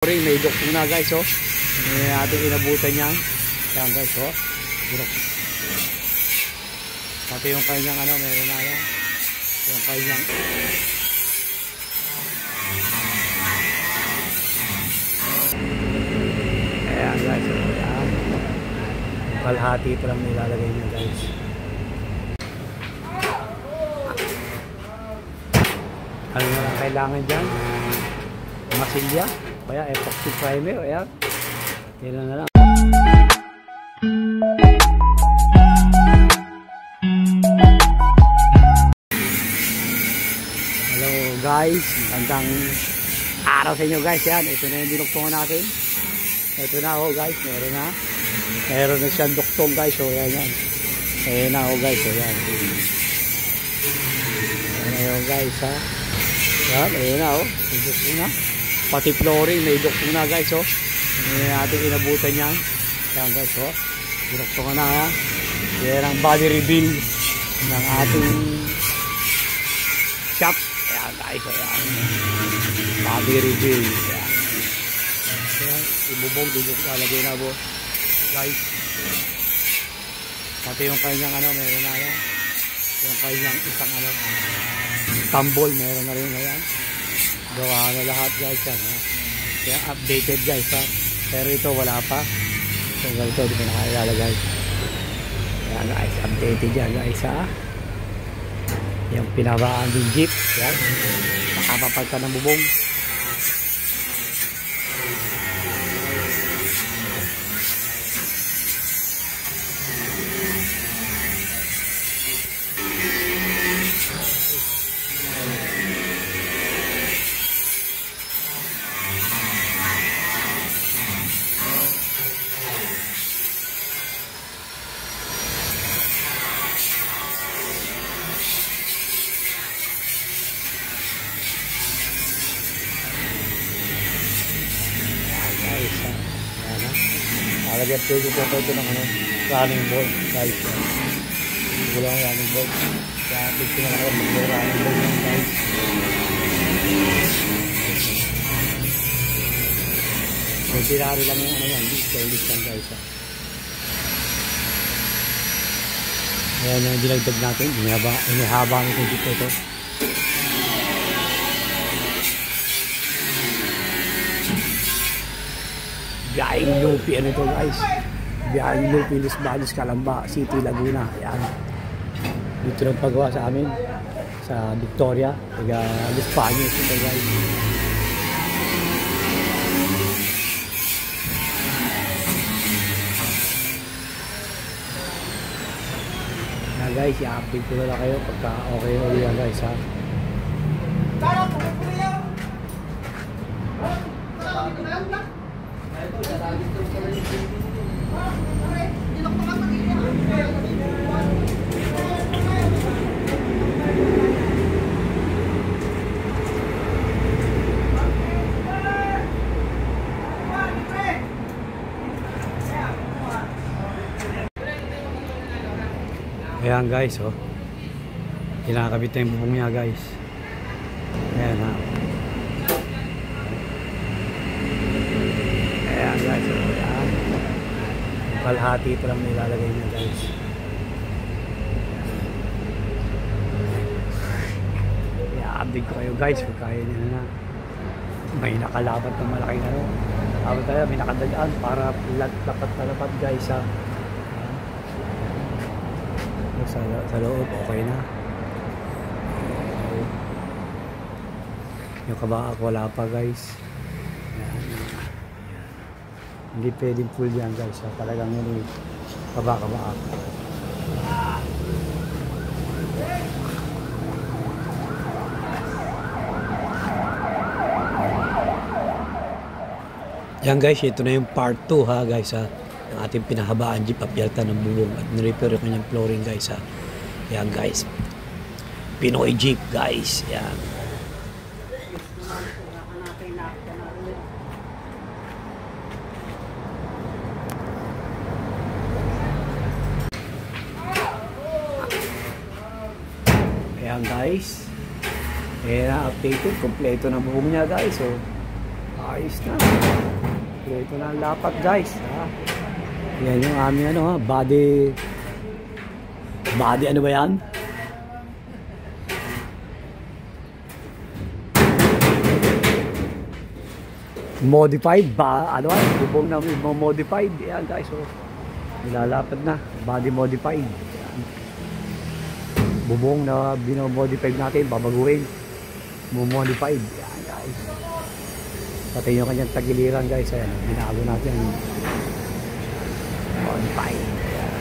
May doktor na guys, oh. May ating inabutan yan. Yan guys, oh. Pati yung kanyang ano, meron na yan. Yung kanyang ayan guys, oh. Ayan. Kalahati pa lang nilalagay niya guys. Ano na lang kailangan dyan? Masilya. Kaya epoxy primer, ayan. Yan na lang. Hello guys, magandang araw sa inyo guys. Yan, ito na yung dinuktungan natin. Ito na oh guys, meron na siyang duktong guys. So yan yan. Ayan na oh guys, so yan. Ayan guys ha. Yan, ayan na oh. Duktong na. Pati flooring, may duktong na guys, oh. May ating inabutan yan. Yan guys, oh. Duktong na ha. Yan ang body reveal ng ating shop. Ayan guys, oh. Yan. Body reveal. Ayan. Ayan. Ibubog, lalagay na po. Guys. Pati yung kanyang ano, meron na yan. Yung kanyang isang ano, tambol, meron na rin na yan. Gawa na lahat guys yan ha. Kaya updated guys ha. Pero ito wala pa. So ganito di ko nakalalagay. Kaya guys updated yan guys ha. Yung pinabaan din jeep. Yan. Nakapapag ka ng bubong. Lagyan po yung ito ng ano, running board guys. Wala ang running board. Kaya pwede na lang ako running board lang guys. So tirari lang yung ano yan, stainless lang guys. Ayan yung dinagdag natin, inihaba natin dito ito. Biyaheng Lupi, ano ito guys? Biyaheng Lupi, Los Baños, Calamba City, Laguna. Ayan. Dito lang pagawa sa amin. Sa Victoria. Taga Los Baños ito guys. Na guys, i-update ko na lang kayo pagka okay na ulit guys ha. Ayan guys, oh. Kinakabit na yung bubong niya guys. Ayan ha. Ayan guys, oh. Ayan. Kalahati pa lang nilalagay niya guys. I-update ko kayo guys kung kaya niya na. May nakalapat ng malaking ano. Tapos tayo, may nakadagaan para lapat na lapat guys ha. Sa loob, okay na. Yung kabaak wala pa guys. Ayan. Hindi pwedeng full yan guys ha. Talagang yun kabaak. Yan guys, ito na yung part 2 ha guys ha. Ang ating pinahabaan jeep, apyalta ng bubong at nirepair yung kanyang flooring guys ha. Yan guys, Pinoy jeep guys. Yan. Ayan guys. Ayan na, updated. Kompleto na buhong niya guys. So, ayos na. Ito na ang lapat guys. Yan yung aming ano ha, body ano ba yan? Modified ba? Ano yan? Bubong na modified. Yan guys. So, nilalapad na. Body modified. Yan. Bubong na binomodified natin. Babaguhin. Modified. Yan guys. Pati yung kanyang tagiliran guys. Ayan. Binago natin. Modified. Yan.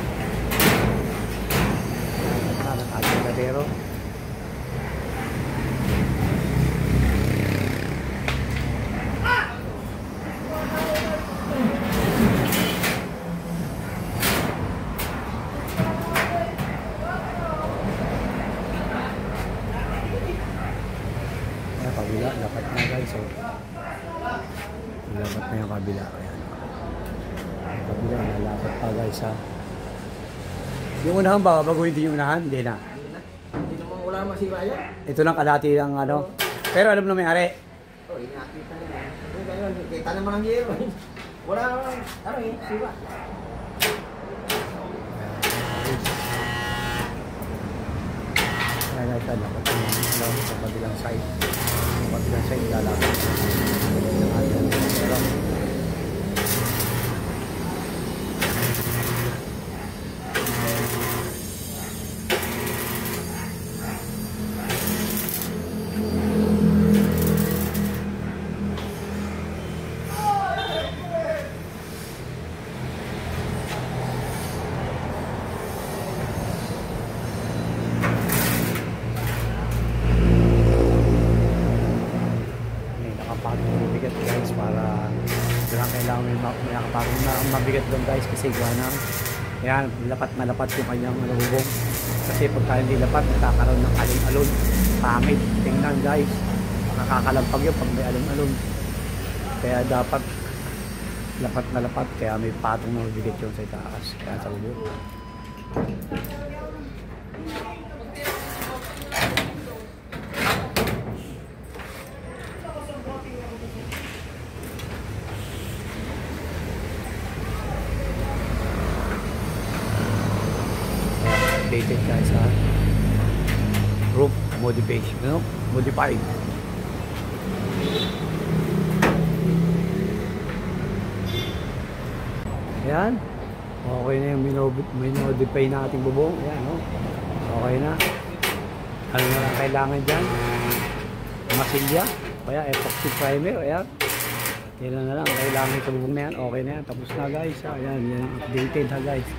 Ating kadero. Kabila, dapat na guys. So, dapat na yung kabila. Ayan. Kabila, nalapat pa guys ha. Yung unahan ba? Baguhin din yung unahan? Hindi na. Hindi naman wala masiba yan. Ito lang kalahati ng ano. Pero alam na may-ari. Oo, inakita nila. Kita naman ang hero. Wala naman, ano eh, siba. Ayan guys, dapat na yung sa kabilang side. Sa kabilang side, lalapit. Pero, mabigat guys para kailangan may nakapagong na mabigat doon guys kasi gawa na yan, lapat na lapat yung kanyang bubong kasi pagka hindi lapat nagkakaroon ng alon-alon, pangit tingnan guys, nakakalampag yun pag may alon-alon, kaya dapat lapat na lapat, kaya may patong na mabigat yun sa itaas, kaya sa bubong. Updated guys ha, roof modification, no? Modified. Ayan, okay na yung minodify nating bubong. Ayan, no? Okay na. Ano na lang kailangan dyan? Masilya, kaya epoxy primer. Ayan, yan na lang kailangan sa bubong na yan. Okay na yan, tapos na guys ha. Ayan, yan updated ha guys,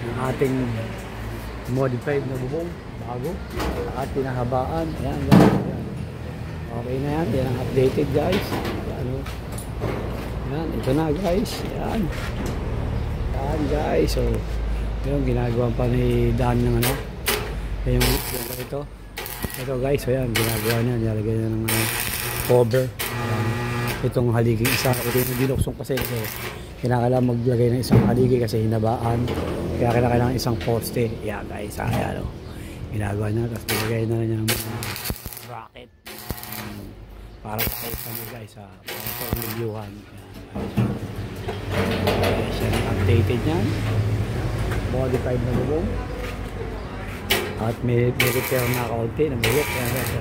yung ating modified na bubong, bago at pinahabaan. Ayan guys, ayan. Okay na yan, yan ang updated guys. Ayan, ayan, ito na guys. Ayan, ayan guys. So yung ginagawa pa ni Dan ng ano, yung ito guys. So ayan, ginagawa niya, nilalagay niya ng cover. Ayan, itong haligi isa, ito yung diluksong kasi so, kinakailangan maglagay ng isang haligi kasi hinabaan, kaya kailangan isang poste. Yan guys, ayan o, ginagawa niya, tapos nilagay na niya ng mga bracket para sa kaisa niya guys, para sa reviewhan. Siya ang updated niyan, modified na bubong at may repair na kaunti na buyok. Kaya guys,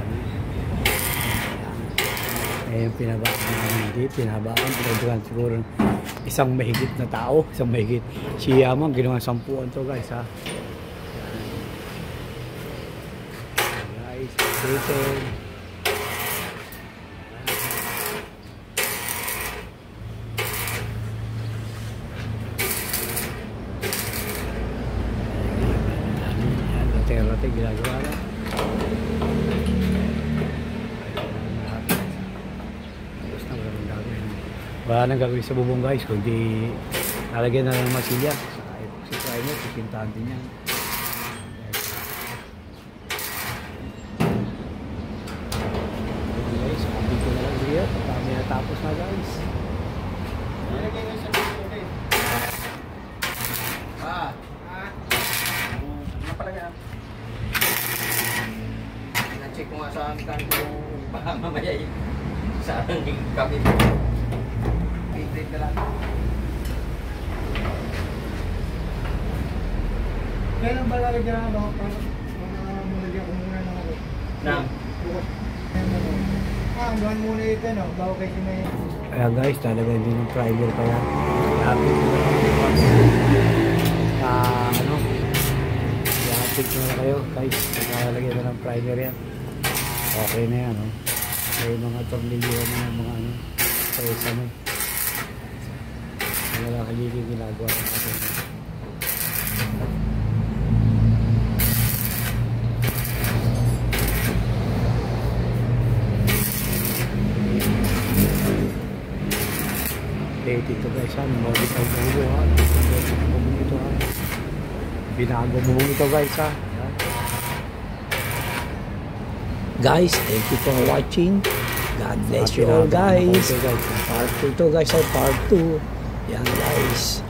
yung pinabaan namin, hindi pinabaan, pinagdugan siguro isang mahigit na tao, isang mahigit. Si Yaman, ginawa 10 to guys ha. Guys, updated. Rate-rate ginagawa na. Wala nang gagawin sa bubong guys, kundi lalagyan na ng masilya. Si primer, pipintahan din yan. Guys, dito na lang dito. Kami natapos na guys. Ano pala yan? Na-check ko nga sa akin kung baka mamaya yung sa aking kabit. ka dyan ano, para malagyan ko muna ng ano. Na. Bukas. Hanggang muna ito, no? Bago kasi may... Kaya guys, talaga hindi ng primer pa yan. Ano, i-update ko na kayo guys. Nakalagay na ng primer yan. Okay na yan, no? May mga tornilyo na yung mga ano, sa isa mo. Wala halili ginagawa ng atin. Ito guys, modify mo ito ha. Binago mo ito guys ha. Guys, thank you for watching. God bless you all guys. Part 2 to guys, part 2. Yan guys.